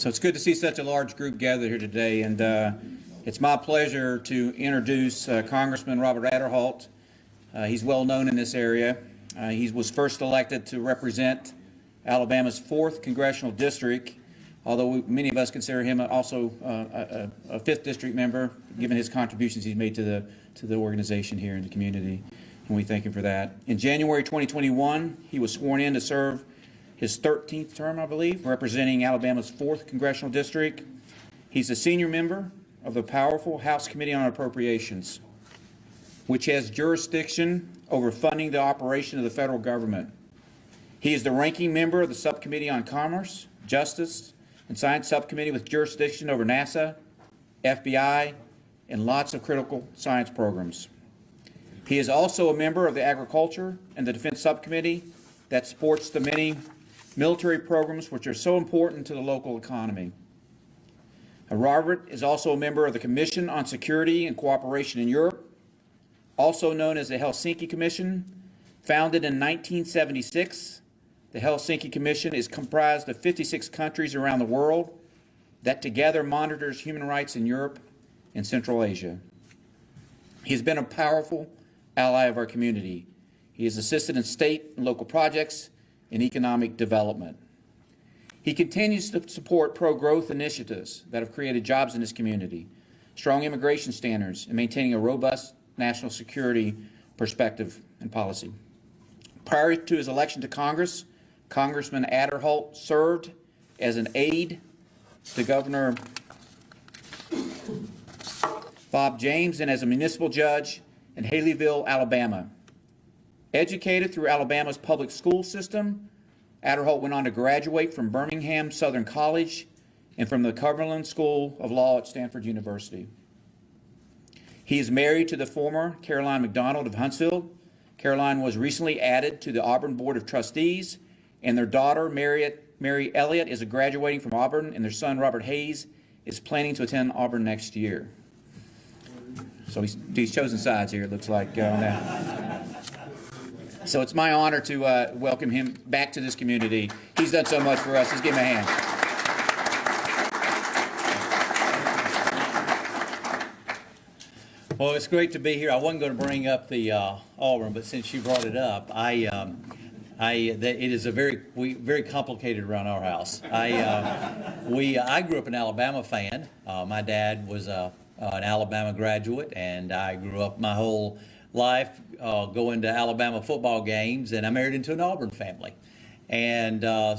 So it's good to see such a large group gathered here today, and it's my pleasure to introduce Congressman Robert Aderholt. He's well known in this area. He was first elected to represent Alabama's 4th Congressional District, although many of us consider him also a 5th District member, given his contributions he's made to the organization here in the community, and we thank him for that. In January 2021, he was sworn in to serve his 13th term, I believe, representing Alabama's 4th Congressional District. He's a senior member of the powerful House Committee on Appropriations, which has jurisdiction over funding the operation of the federal government. He is the ranking member of the Subcommittee on Commerce, Justice, and Science Subcommittee with jurisdiction over NASA, FBI, and lots of critical science programs. He is also a member of the Agriculture and the Defense Subcommittee that supports the many military programs which are so important to the local economy. Robert is also a member of the Commission on Security and Cooperation in Europe, also known as the Helsinki Commission. Founded in 1976, the Helsinki Commission is comprised of 56 countries around the world that together monitors human rights in Europe and Central Asia. He has been a powerful ally of our community. He has assisted in state and local projects and economic development. He continues to support pro-growth initiatives that have created jobs in his community, strong immigration standards, and maintaining a robust national security perspective and policy. Prior to his election to Congress, Congressman Aderholt served as an aide to Governor Bob James and as a municipal judge in Haleyville, Alabama. Educated through Alabama's public school system, Aderholt went on to graduate from Birmingham Southern College and from the Cumberland School of Law at Stanford University. He is married to the former Caroline McDonald of Huntsville. Caroline was recently added to the Auburn Board of Trustees, and their daughter, Mary Elliott, is graduating from Auburn, and their son, Robert Hayes, is planning to attend Auburn next year. So he's chosen sides here, it looks like, on that. So it's my honor to welcome him back to this community. He's done so much for us. Let's give him a hand. Well, it's great to be here. I wasn't going to bring up the Auburn, but since you brought it up, it is a very complicated around our house. I grew up an Alabama fan. My dad was an Alabama graduate, and I grew up my whole life going to Alabama football games, and I married into an Auburn family. And but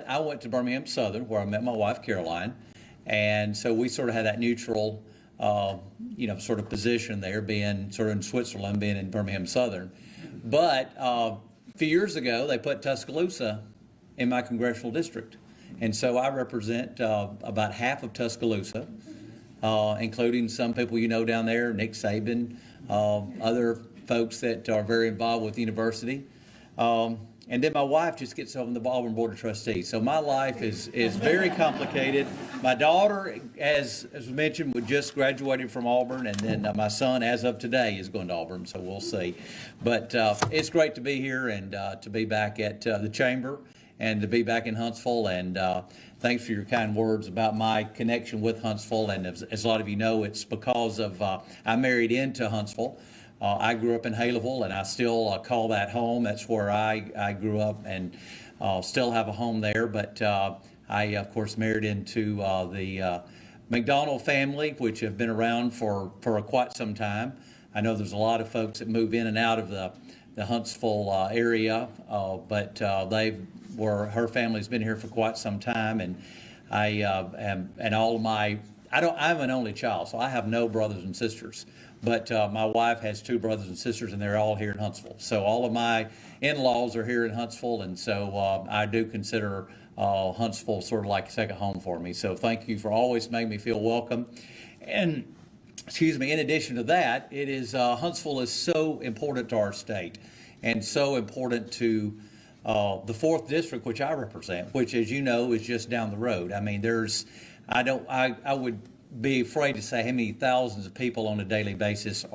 I went to Birmingham Southern, where I met my wife, Caroline. And so we sort of had that neutral, sort of position there, being sort of in Switzerland, being in Birmingham Southern. But a few years ago, they put Tuscaloosa in my congressional district. And so I represent about half of Tuscaloosa, including some people you know down there, Nick Saban, other folks that are very involved with the university. And then my wife just gets on the Auburn Board of Trustees. So my life is very complicated. My daughter, as mentioned, just graduated from Auburn, and then my son, as of today, is going to Auburn, so we'll see. But it's great to be here and to be back at the Chamber and to be back in Huntsville. And thanks for your kind words about my connection with Huntsville. And as a lot of you know, it's because of I married into Huntsville. I grew up in Haleyville, and I still call that home. That's where I grew up, and still have a home there. But I, of course, married into the McDonald family, which have been around for quite some time. I know there's a lot of folks that move in and out of the Huntsville area, but her family's been here for quite some time, and I'm an only child, so I have no brothers and sisters. But my wife has 2 brothers and sisters, and they're all here in Huntsville. So all of my in-laws are here in Huntsville, and so I do consider Huntsville sort of like a second home for me. So thank you for always making me feel welcome. And in addition to that, Huntsville is so important to our state, and so important to the 4th District, which I represent, which, as you know, is just down the road. I mean, I would be afraid to say how many thousands of people on a daily basis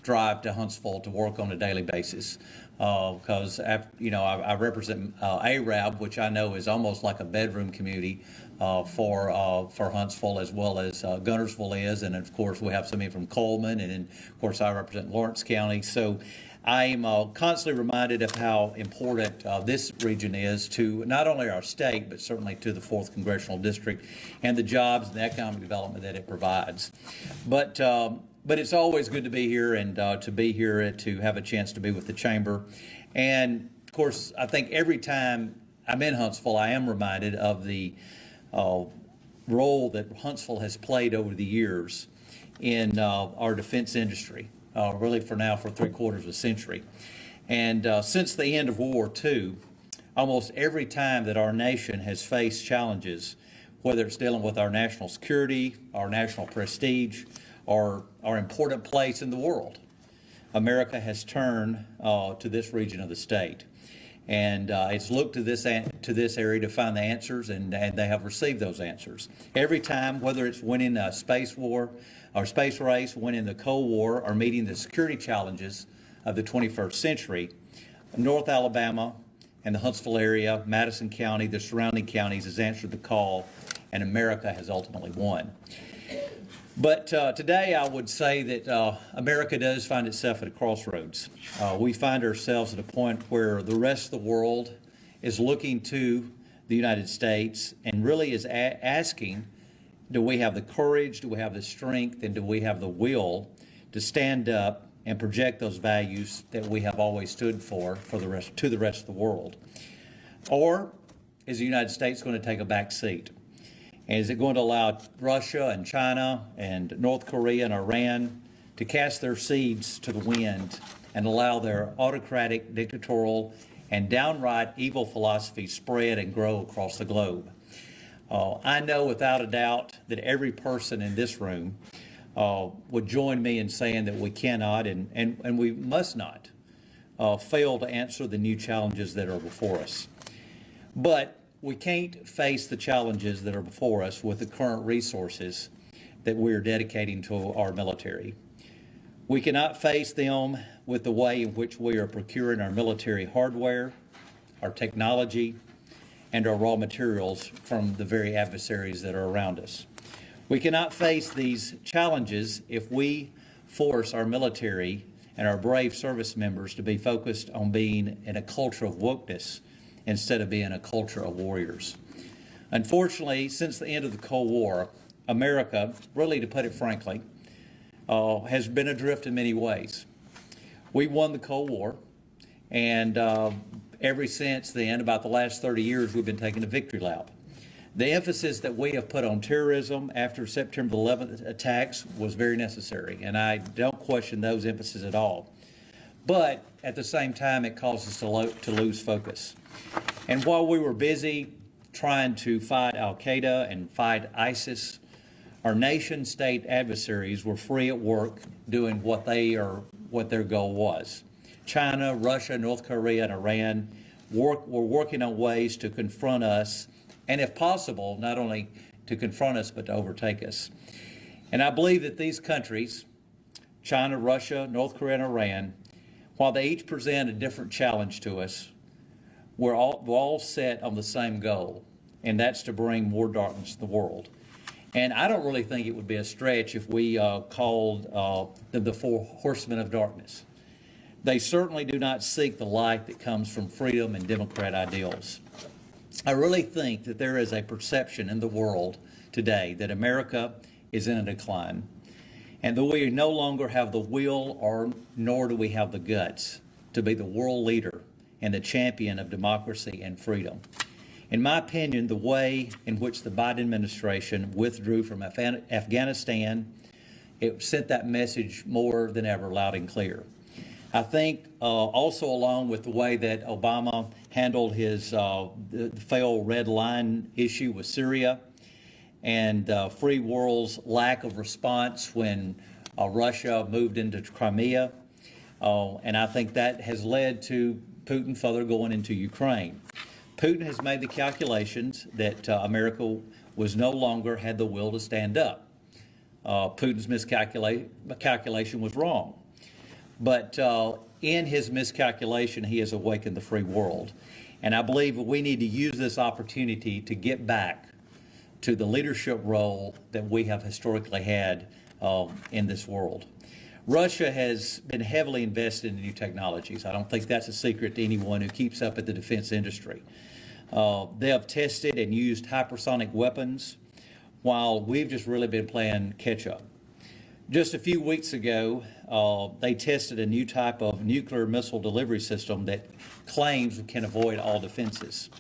drive to Huntsville to work on a daily basis. because I represent Arab, which I know is almost like a bedroom community for Huntsville, as well as Guntersville is, and of course we have somebody from Coleman, and then of course I represent Lawrence County. So I'm constantly reminded of how important this region is to not only our state, but certainly to the 4th Congressional District and the jobs and the economic development that it provides. But it's always good to be here, and to have a chance to be with the Chamber. And of course, I think every time I'm in Huntsville, I am reminded of the role that Huntsville has played over the years in our defense industry. Really for 3/4 of a century. And since the end of World War II, almost every time that our nation has faced challenges, whether it's dealing with our national security, our national prestige, or our important place in the world, America has turned to this region of the state. And it's looked to this area to find the answers, and they have received those answers. Every time, whether it's winning a space war, or space race, winning the Cold War, or meeting the security challenges of the 21st century, North Alabama and the Huntsville area, Madison County, the surrounding counties has answered the call, and America has ultimately won. But today I would say that America does find itself at a crossroads. We find ourselves at a point where the rest of the world is looking to the United States and really is asking, do we have the courage, do we have the strength, and do we have the will to stand up and project those values that we have always stood for the rest of the world? Or is the United States going to take a back seat? And is it going to allow Russia and China and North Korea and Iran to cast their seeds to the wind and allow their autocratic, dictatorial, and downright evil philosophy spread and grow across the globe? I know without a doubt that every person in this room would join me in saying that we cannot and we must not fail to answer the new challenges that are before us. But we can't face the challenges that are before us with the current resources that we are dedicating to our military. We cannot face them with the way in which we are procuring our military hardware, our technology, and our raw materials from the very adversaries that are around us. We cannot face these challenges if we force our military and our brave service members to be focused on being in a culture of wokeness instead of being a culture of warriors. Unfortunately, since the end of the Cold War, America, really to put it frankly, has been adrift in many ways. We won the Cold War, and ever since then, about the last 30 years, we've been taking a victory lap. The emphasis that we have put on terrorism after September 11th attacks was very necessary, and I don't question those emphases at all. But at the same time, it caused us to lose focus. And while we were busy trying to fight Al-Qaeda and fight ISIS, our nation-state adversaries were free at work doing what their goal was. China, Russia, North Korea, and Iran were working on ways to confront us, and if possible, not only to confront us, but to overtake us. And I believe that these countries, China, Russia, North Korea, and Iran, while they each present a different challenge to us, we're all set on the same goal, and that's to bring more darkness to the world. And I don't really think it would be a stretch if we called the 4 Horsemen of Darkness. They certainly do not seek the light that comes from freedom and democrat ideals. I really think that there is a perception in the world today that America is in a decline, and that we no longer have the will nor do we have the guts to be the world leader and the champion of democracy and freedom. In my opinion, the way in which the Biden administration withdrew from Afghanistan, it sent that message more than ever loud and clear. I think also along with the way that Obama handled his the failed red line issue with Syria and free world's lack of response when Russia moved into Crimea, and I think that has led to Putin further going into Ukraine. Putin has made the calculations that America was no longer had the will to stand up. Putin's calculation was wrong. But in his miscalculation, he has awakened the free world. And I believe we need to use this opportunity to get back to the leadership role that we have historically had in this world. Russia has been heavily invested in new technologies. I don't think that's a secret to anyone who keeps up at the defense industry. They have tested and used hypersonic weapons, while we've just really been playing catch up. Just a few weeks ago, they tested a new type of nuclear missile delivery system that claims it can avoid all defenses.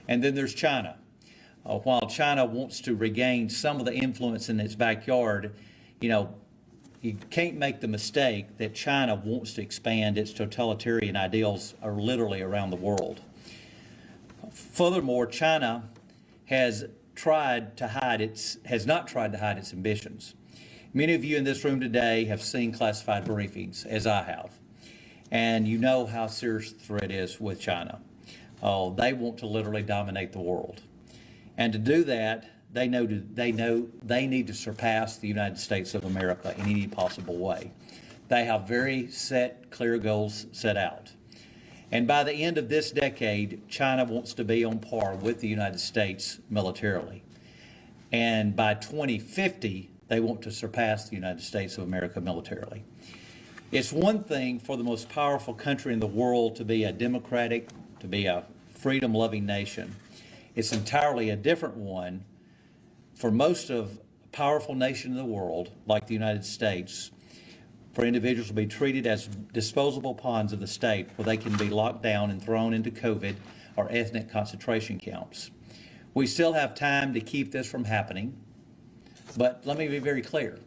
And then there's China. While China wants to regain some of the influence in its backyard, you can't make the mistake that China wants to expand its totalitarian ideals literally around the world. Furthermore, China has not tried to hide its ambitions. Many of you in this room today have seen classified briefings, as I have, and you know how serious the threat is with China. They want to literally dominate the world, and to do that, they know they need to surpass the United States of America in any possible way. They have very set, clear goals set out. And by the end of this decade, China wants to be on par with the United States militarily. And by 2050, they want to surpass the United States of America militarily. It's one thing for the most powerful country in the world to be a democratic, to be a freedom-loving nation. It's entirely a different one for most of a powerful nation in the world, like the United States, for individuals to be treated as disposable pawns of the state, where they can be locked down and thrown into COVID or ethnic concentration camps. We still have time to keep this from happening, but let me be very clear.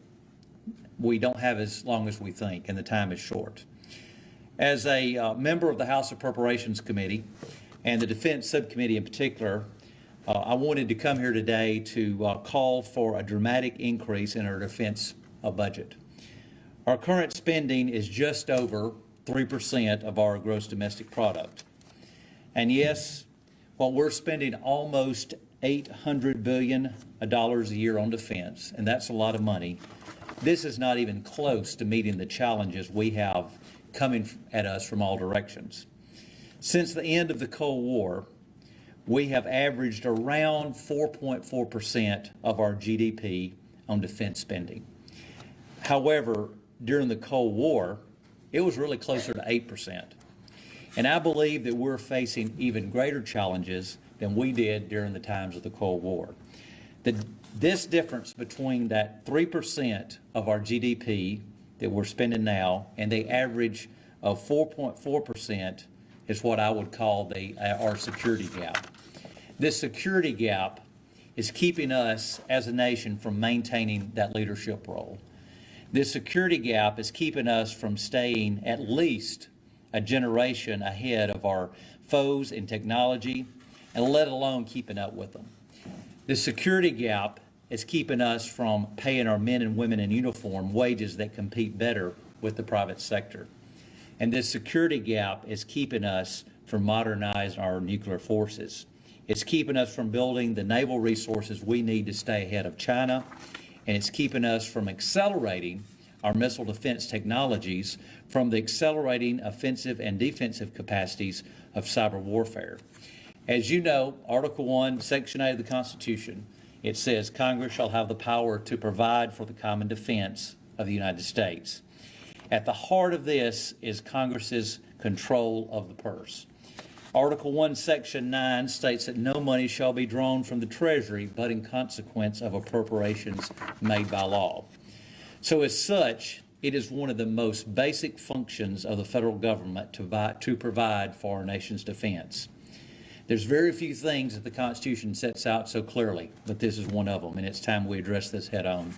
We don't have as long as we think, and the time is short. As a member of the House Appropriations Committee, and the Defense Subcommittee in particular, I wanted to come here today to call for a dramatic increase in our defense budget. Our current spending is just over 3% of our gross domestic product. And yes, while we're spending almost $800 billion a year on defense, and that's a lot of money, this is not even close to meeting the challenges we have coming at us from all directions. Since the end of the Cold War, we have averaged around 4.4% of our GDP on defense spending. However, during the Cold War, it was really closer to 8%. And I believe that we're facing even greater challenges than we did during the times of the Cold War. This difference between that 3% of our GDP that we're spending now and the average of 4.4% is what I would call our security gap. This security gap is keeping us as a nation from maintaining that leadership role. This security gap is keeping us from staying at least a generation ahead of our foes in technology, and let alone keeping up with them. This security gap is keeping us from paying our men and women in uniform wages that compete better with the private sector. And this security gap is keeping us from modernizing our nuclear forces. It's keeping us from building the naval resources we need to stay ahead of China, and it's keeping us from accelerating our missile defense technologies from the accelerating offensive and defensive capacities of cyber warfare. As you know, Article 1, Section 8 of the Constitution, it says Congress shall have the power to provide for the common defense of the United States. At the heart of this is Congress's control of the purse. Article 1, Section 9 states that no money shall be drawn from the Treasury but in consequence of appropriations made by law. So as such, it is one of the most basic functions of the federal government to provide for our nation's defense. There's very few things that the Constitution sets out so clearly, but this is one of them, and it's time we address this head on.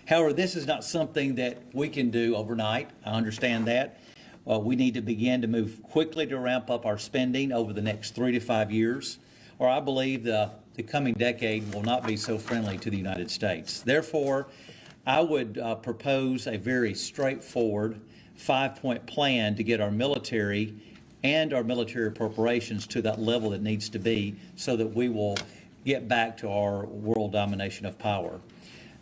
However, this is not something that we can do overnight. I understand that. We need to begin to move quickly to ramp up our spending over the next 3 to 5 years, or I believe the coming decade will not be so friendly to the United States. Therefore, I would propose a very straightforward 5-point plan to get our military and our military appropriations to that level it needs to be so that we will get back to our world domination of power.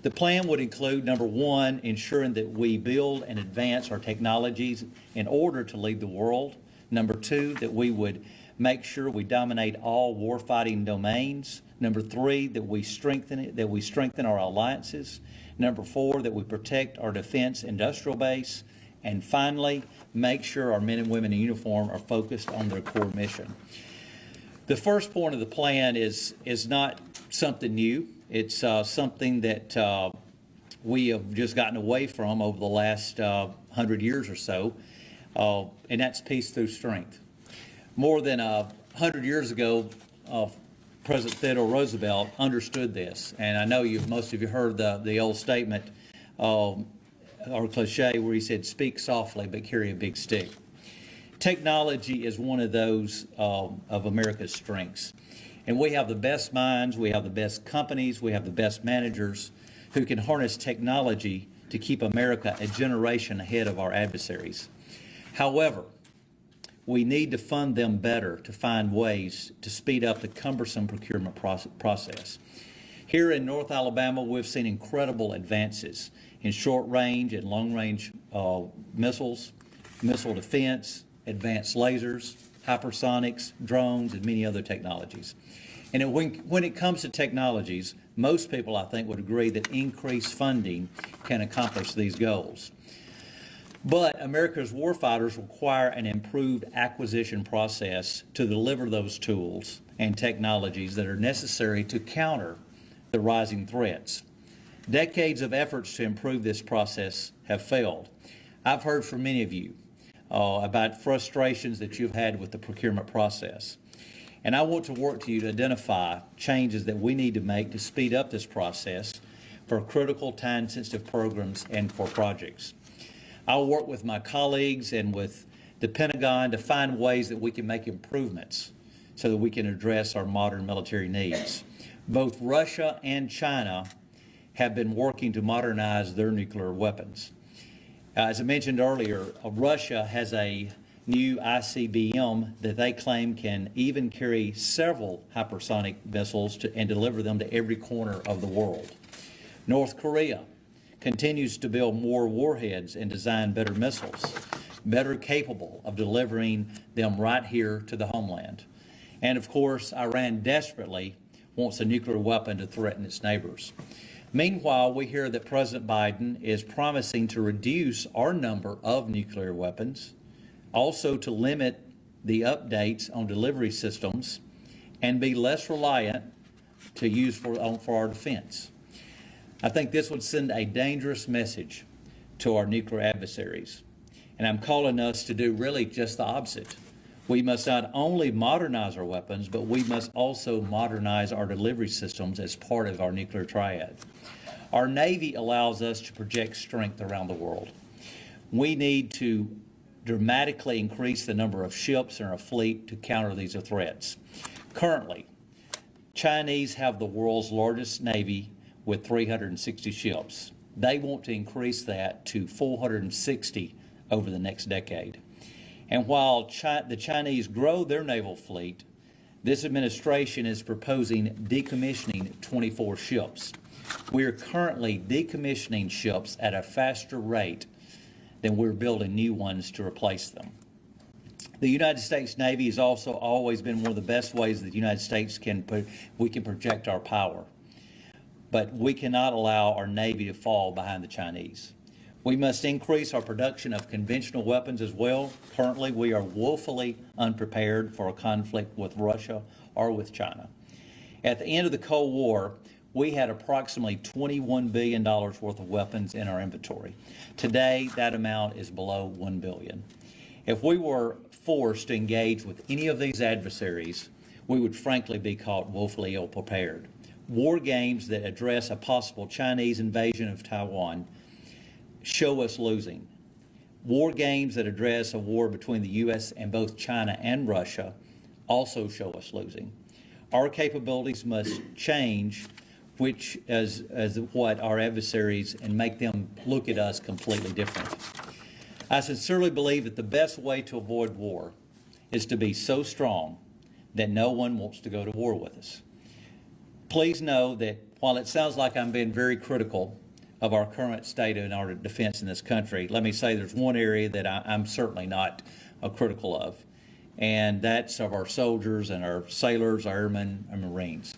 The plan would include, number one, ensuring that we build and advance our technologies in order to lead the world. Number two, that we would make sure we dominate all warfighting domains. Number three, that we strengthen our alliances. Number four, that we protect our defense industrial base. And finally, make sure our men and women in uniform are focused on their core mission. The first point of the plan is not something new. It's something that we have just gotten away from over the last 100 years or so, and that's peace through strength. More than 100 years ago, President Theodore Roosevelt understood this, and I know most of you heard the old statement or cliche where he said, "Speak softly, but carry a big stick." Technology is one of those of America's strengths. And we have the best minds, we have the best companies, we have the best managers who can harness technology to keep America a generation ahead of our adversaries. However, we need to fund them better to find ways to speed up the cumbersome procurement process. Here in North Alabama, we've seen incredible advances in short-range and long-range missiles, missile defense, advanced lasers, hypersonics, drones, and many other technologies. And when it comes to technologies, most people, I think, would agree that increased funding can accomplish these goals. But America's warfighters require an improved acquisition process to deliver those tools and technologies that are necessary to counter the rising threats. Decades of efforts to improve this process have failed. I've heard from many of you about frustrations that you've had with the procurement process. And I want to work to you to identify changes that we need to make to speed up this process for critical time-sensitive programs and for projects. I'll work with my colleagues and with the Pentagon to find ways that we can make improvements so that we can address our modern military needs. Both Russia and China have been working to modernize their nuclear weapons. As I mentioned earlier, Russia has a new ICBM that they claim can even carry several hypersonic missiles and deliver them to every corner of the world. North Korea continues to build more warheads and design better missiles, better capable of delivering them right here to the homeland. And of course, Iran desperately wants a nuclear weapon to threaten its neighbors. Meanwhile, we hear that President Biden is promising to reduce our number of nuclear weapons, also to limit the updates on delivery systems, and be less reliant to use for our defense. I think this would send a dangerous message to our nuclear adversaries. And I'm calling us to do really just the opposite. We must not only modernize our weapons, but we must also modernize our delivery systems as part of our nuclear triad. Our Navy allows us to project strength around the world. We need to dramatically increase the number of ships in our fleet to counter these threats. Currently, Chinese have the world's largest Navy with 360 ships. They want to increase that to 460 over the next decade. And while the Chinese grow their naval fleet, this administration is proposing decommissioning 24 ships. We are currently decommissioning ships at a faster rate than we're building new ones to replace them. The United States Navy has also always been one of the best ways that the United States can project our power. But we cannot allow our Navy to fall behind the Chinese. We must increase our production of conventional weapons as well. Currently, we are woefully unprepared for a conflict with Russia or with China. At the end of the Cold War, we had approximately $21 billion worth of weapons in our inventory. Today, that amount is below $1 billion. If we were forced to engage with any of these adversaries, we would frankly be caught woefully ill-prepared. War games that address a possible Chinese invasion of Taiwan show us losing. War games that address a war between the U.S. and both China and Russia also show us losing. Our capabilities must change, which as what our adversaries, and make them look at us completely different. I sincerely believe that the best way to avoid war is to be so strong that no one wants to go to war with us. Please know that while it sounds like I'm being very critical of our current state of our defense in this country, let me say there's one area that I'm certainly not critical of, and that's of our soldiers and our sailors, our airmen, and Marines.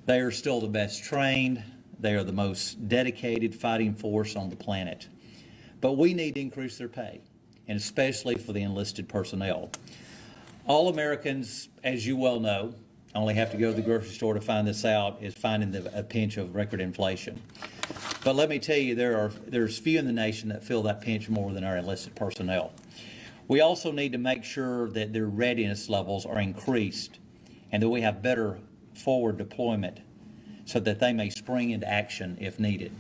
They are still the best trained. They are the most dedicated fighting force on the planet. But we need to increase their pay, and especially for the enlisted personnel. All Americans, as you well know, only have to go to the grocery store to find this out, is finding a pinch of record inflation. But let me tell you, there's few in the nation that feel that pinch more than our enlisted personnel. We also need to make sure that their readiness levels are increased and that we have better forward deployment so that they may spring into action if needed.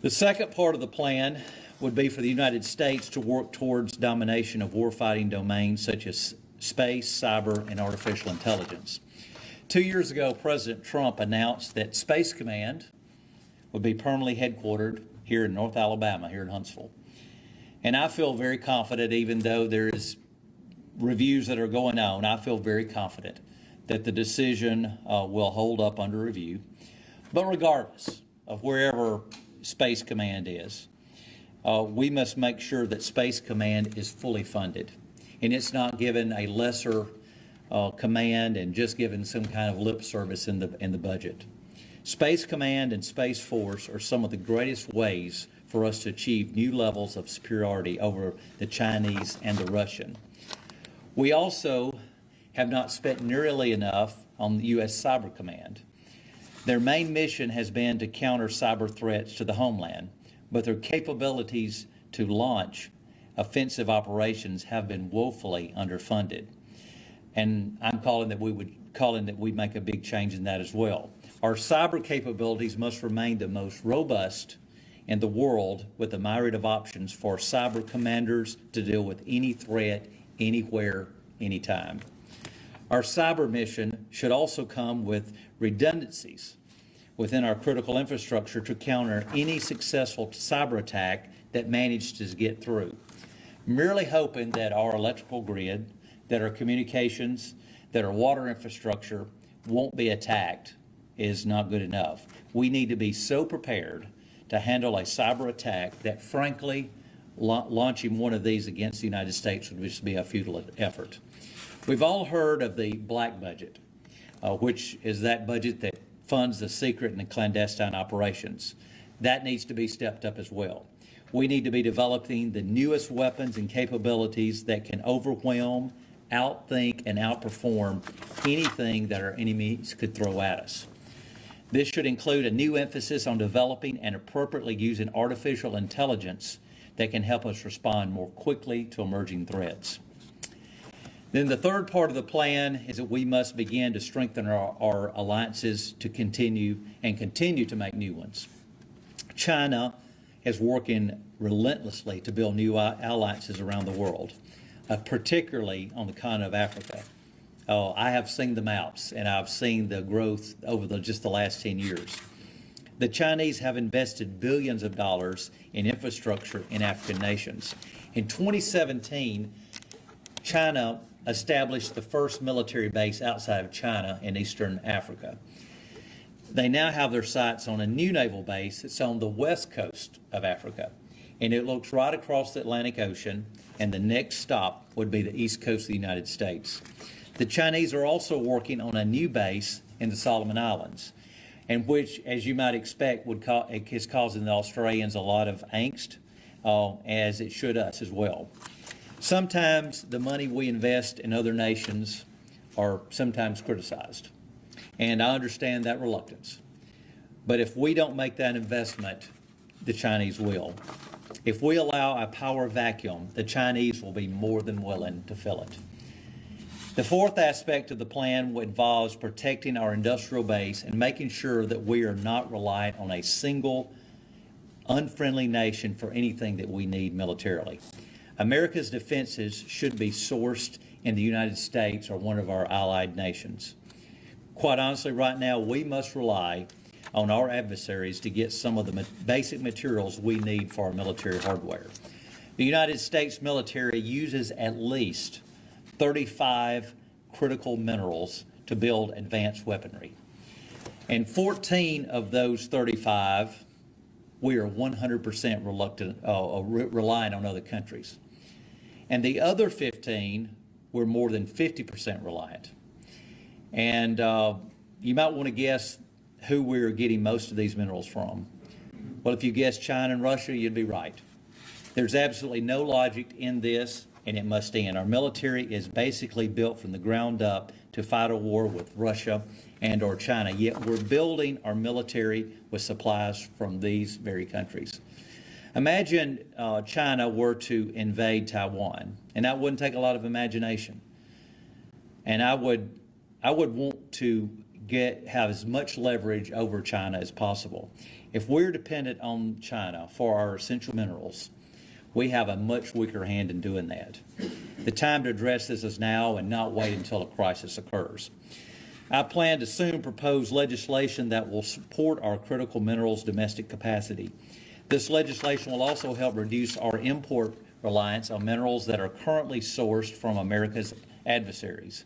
The second part of the plan would be for the United States to work towards domination of warfighting domains such as space, cyber, and artificial intelligence. 2 years ago, President Trump announced that Space Command would be permanently headquartered here in North Alabama, here in Huntsville. And I feel very confident, even though there is reviews that are going on, I feel very confident that the decision will hold up under review. But regardless of wherever Space Command is, we must make sure that Space Command is fully funded, and it's not given a lesser command and just given some kind of lip service in the budget. Space Command and Space Force are some of the greatest ways for us to achieve new levels of superiority over the Chinese and the Russian. We also have not spent nearly enough on the U.S. Cyber Command. Their main mission has been to counter cyber threats to the homeland, but their capabilities to launch offensive operations have been woefully underfunded. And I'm calling that we make a big change in that as well. Our cyber capabilities must remain the most robust in the world, with a myriad of options for cyber commanders to deal with any threat, anywhere, anytime. Our cyber mission should also come with redundancies within our critical infrastructure to counter any successful cyber attack that manages to get through. Merely hoping that our electrical grid, that our communications, that our water infrastructure won't be attacked is not good enough. We need to be so prepared to handle a cyber attack that, frankly, launching one of these against the United States would just be a futile effort. We've all heard of the black budget, which is that budget that funds the secret and the clandestine operations. That needs to be stepped up as well. We need to be developing the newest weapons and capabilities that can overwhelm, outthink, and outperform anything that our enemies could throw at us. This should include a new emphasis on developing and appropriately using artificial intelligence that can help us respond more quickly to emerging threats. Then the third part of the plan is that we must begin to strengthen our alliances to continue to make new ones. China is working relentlessly to build new alliances around the world, particularly on the continent of Africa. I have seen the maps, and I've seen the growth over just the last 10 years. The Chinese have invested billions of dollars in infrastructure in African nations. In 2017, China established the first military base outside of China in Eastern Africa. They now have their sights on a new naval base that's on the west coast of Africa, and it looks right across the Atlantic Ocean, and the next stop would be the east coast of the United States. The Chinese are also working on a new base in the Solomon Islands, and which, as you might expect, is causing the Australians a lot of angst, as it should us as well. Sometimes the money we invest in other nations are sometimes criticized, and I understand that reluctance. But if we don't make that investment, the Chinese will. If we allow a power vacuum, the Chinese will be more than willing to fill it. The fourth aspect of the plan involves protecting our industrial base and making sure that we are not reliant on a single unfriendly nation for anything that we need militarily. America's defenses should be sourced in the United States or one of our allied nations. Quite honestly, right now, we must rely on our adversaries to get some of the basic materials we need for our military hardware. The United States military uses at least 35 critical minerals to build advanced weaponry. And 14 of those 35, we are 100% reliant on other countries. And the other 15, we're more than 50% reliant. And you might want to guess who we're getting most of these minerals from. Well, if you guessed China and Russia, you'd be right. There's absolutely no logic in this, and it must end. Our military is basically built from the ground up to fight a war with Russia and or China, yet we're building our military with supplies from these very countries. Imagine China were to invade Taiwan, and that wouldn't take a lot of imagination. And I would want to have as much leverage over China as possible. If we're dependent on China for our essential minerals, we have a much weaker hand in doing that. The time to address this is now and not wait until a crisis occurs. I plan to soon propose legislation that will support our critical minerals domestic capacity. This legislation will also help reduce our import reliance on minerals that are currently sourced from America's adversaries.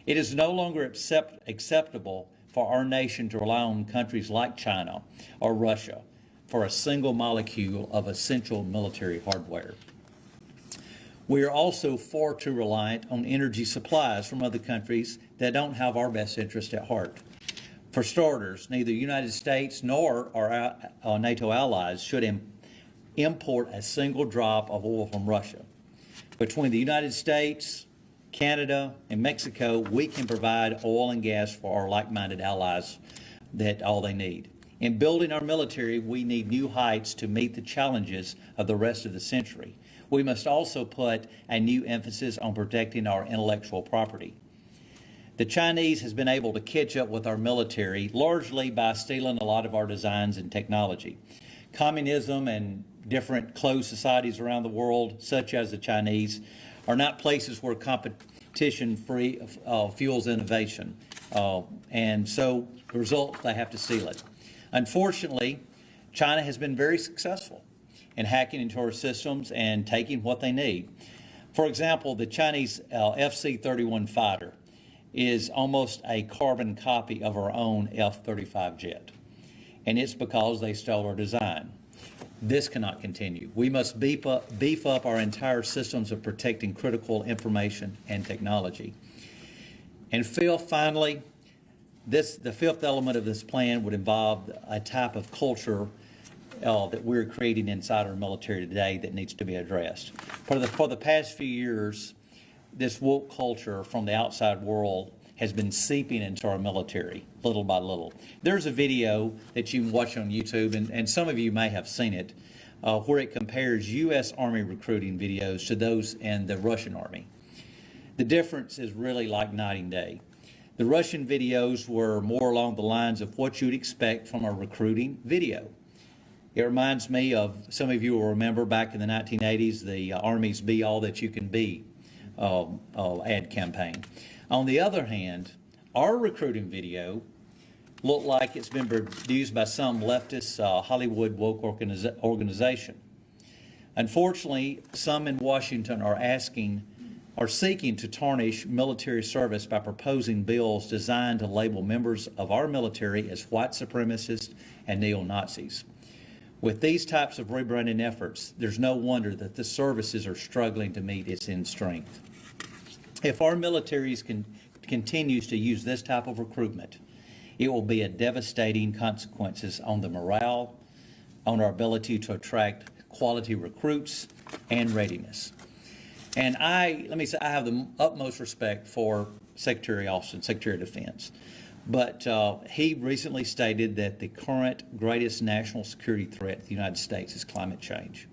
It is no longer acceptable for our nation to rely on countries like China or Russia for a single molecule of essential military hardware. We are also far too reliant on energy supplies from other countries that don't have our best interest at heart. For starters, neither the United States nor our NATO allies should import a single drop of oil from Russia. Between the United States, Canada, and Mexico, we can provide oil and gas for our like-minded allies that all they need. In building our military, we need new heights to meet the challenges of the rest of the century. We must also put a new emphasis on protecting our intellectual property. The Chinese has been able to catch up with our military largely by stealing a lot of our designs and technology. Communism and different closed societies around the world, such as the Chinese, are not places where competition fuels innovation. And so the result, they have to steal it. Unfortunately, China has been very successful in hacking into our systems and taking what they need. For example, the Chinese FC-31 fighter is almost a carbon copy of our own F-35 jet. And it's because they stole our design. This cannot continue. We must beef up our entire systems of protecting critical information and technology. And finally, the fifth element of this plan would involve a type of culture that we're creating inside our military today that needs to be addressed. For the past few years, this woke culture from the outside world has been seeping into our military little by little. There's a video that you can watch on YouTube, and some of you may have seen it, where it compares U.S. Army recruiting videos to those in the Russian Army. The difference is really like night and day. The Russian videos were more along the lines of what you'd expect from a recruiting video. It reminds me of, some of you will remember back in the 1980s, the Army's Be All That You Can Be ad campaign. On the other hand, our recruiting video looked like it's been produced by some leftist Hollywood woke organization. Unfortunately, some in Washington are seeking to tarnish military service by proposing bills designed to label members of our military as white supremacists and neo-Nazis. With these types of rebranding efforts, there's no wonder that the services are struggling to meet its end strength. If our military continues to use this type of recruitment, it will be a devastating consequences on the morale, on our ability to attract quality recruits, and readiness. And let me say, I have the utmost respect for Secretary Austin, Secretary of Defense. But he recently stated that the current greatest national security threat to the United States is climate change.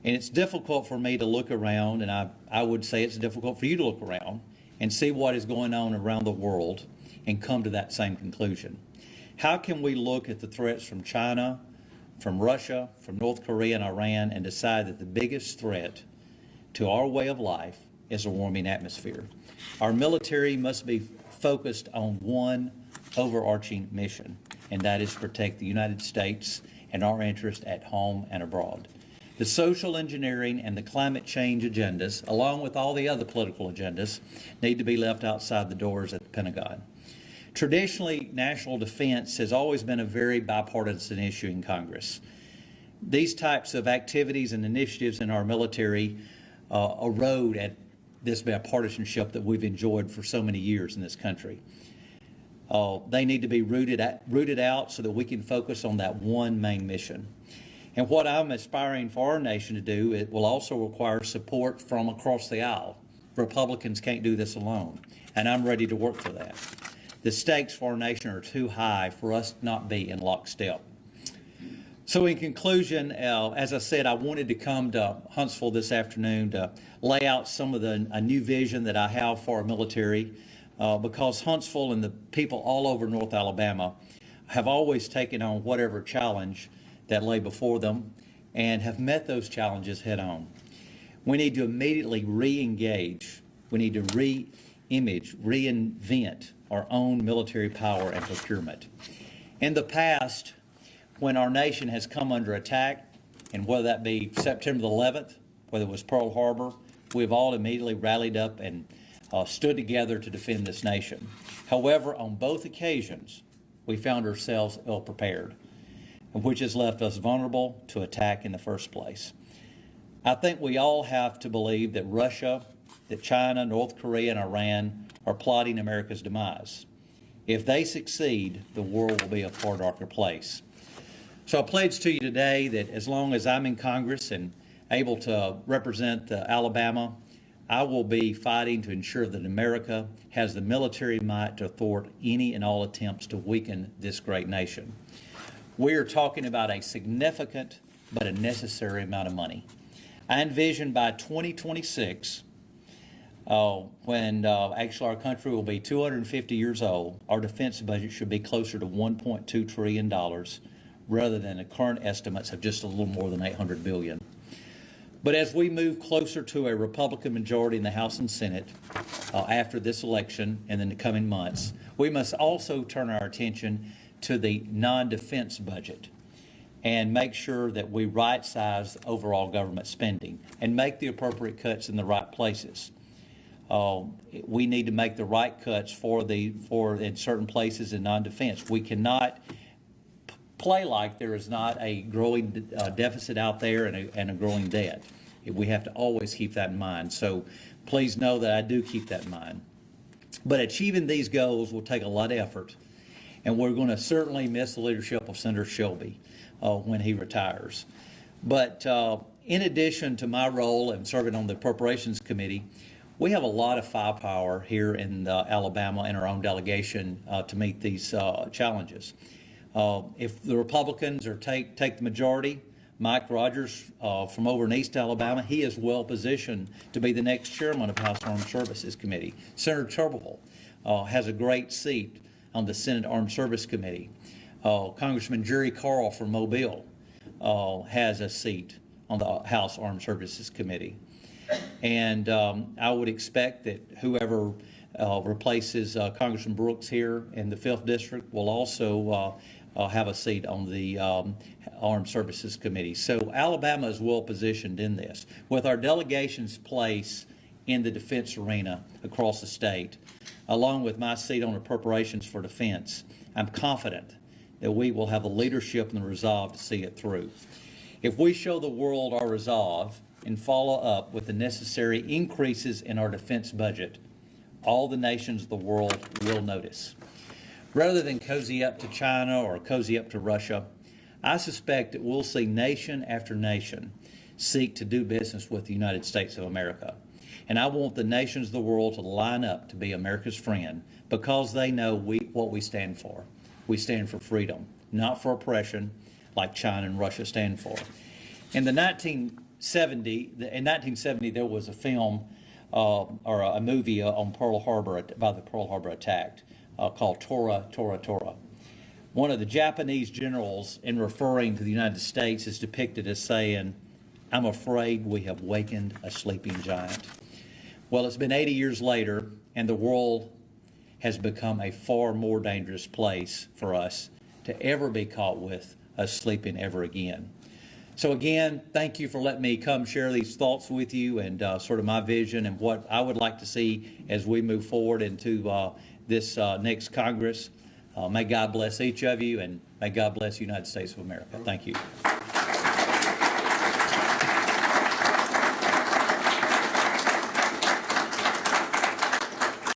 And it's difficult for me to look around, and I would say it's difficult for you to look around and see what is going on around the world and come to that same conclusion. How can we look at the threats from China, from Russia, from North Korea and Iran and decide that the biggest threat to our way of life is a warming atmosphere? Our military must be focused on one overarching mission, and that is to protect the United States and our interest at home and abroad. The social engineering and the climate change agendas, along with all the other political agendas, need to be left outside the doors at the Pentagon. Traditionally, national defense has always been a very bipartisan issue in Congress. These types of activities and initiatives in our military erode at this bipartisanship that we've enjoyed for so many years in this country. They need to be rooted out so that we can focus on that one main mission. And what I'm aspiring for our nation to do, it will also require support from across the aisle. Republicans can't do this alone, and I'm ready to work for that. The stakes for our nation are too high for us to not be in lockstep. So in conclusion, as I said, I wanted to come to Huntsville this afternoon to lay out some of a new vision that I have for our military, because Huntsville and the people all over North Alabama have always taken on whatever challenge that lay before them and have met those challenges head on. We need to immediately re-engage. We need to re-image, reinvent our own military power and procurement. In the past, when our nation has come under attack, and whether that be September the 11th, whether it was Pearl Harbor, we've all immediately rallied up and stood together to defend this nation. However, on both occasions, we found ourselves ill-prepared, which has left us vulnerable to attack in the first place. I think we all have to believe that Russia, that China, North Korea, and Iran are plotting America's demise. If they succeed, the world will be a far darker place. So I pledge to you today that as long as I'm in Congress and able to represent Alabama, I will be fighting to ensure that America has the military might to thwart any and all attempts to weaken this great nation. We are talking about a significant but a necessary amount of money. I envision by 2026, when actually our country will be 250 years old, our defense budget should be closer to $1.2 trillion rather than the current estimates of just a little more than $800 billion. But as we move closer to a Republican majority in the House and Senate after this election and in the coming months, we must also turn our attention to the non-defense budget and make sure that we right-size overall government spending and make the appropriate cuts in the right places. We need to make the right cuts for in certain places in non-defense. We cannot play like there is not a growing deficit out there and a growing debt. We have to always keep that in mind. So please know that I do keep that in mind. But achieving these goals will take a lot of effort, and we're going to certainly miss the leadership of Senator Shelby when he retires. But in addition to my role in serving on the Appropriations Committee, we have a lot of firepower here in Alabama in our own delegation to meet these challenges. If the Republicans take the majority, Mike Rogers from over in East Alabama, he is well positioned to be the next chairman of House Armed Services Committee. Senator Tuberville has a great seat on the Senate Armed Service Committee. Congressman Jerry Carl from Mobile has a seat on the House Armed Services Committee. And I would expect that whoever replaces Congressman Brooks here in the 5th District will also have a seat on the Armed Services Committee. So Alabama is well positioned in this. With our delegation's place in the defense arena across the state, along with my seat on appropriations for defense, I'm confident that we will have the leadership and the resolve to see it through. If we show the world our resolve and follow up with the necessary increases in our defense budget, all the nations of the world will notice. Rather than cozy up to China or cozy up to Russia, I suspect that we'll see nation after nation seek to do business with the United States of America. And I want the nations of the world to line up to be America's friend because they know what we stand for. We stand for freedom, not for oppression like China and Russia stand for. In 1970, there was a film or a movie on Pearl Harbor, about the Pearl Harbor attack called Tora, Tora, Tora. One of the Japanese generals, in referring to the United States, is depicted as saying, "I'm afraid we have wakened a sleeping giant." Well, it's been 80 years later, and the world has become a far more dangerous place for us to ever be caught with us sleeping ever again. So again, thank you for letting me come share these thoughts with you and sort of my vision and what I would like to see as we move forward into this next Congress. May God bless each of you, and may God bless the United States of America. Thank you.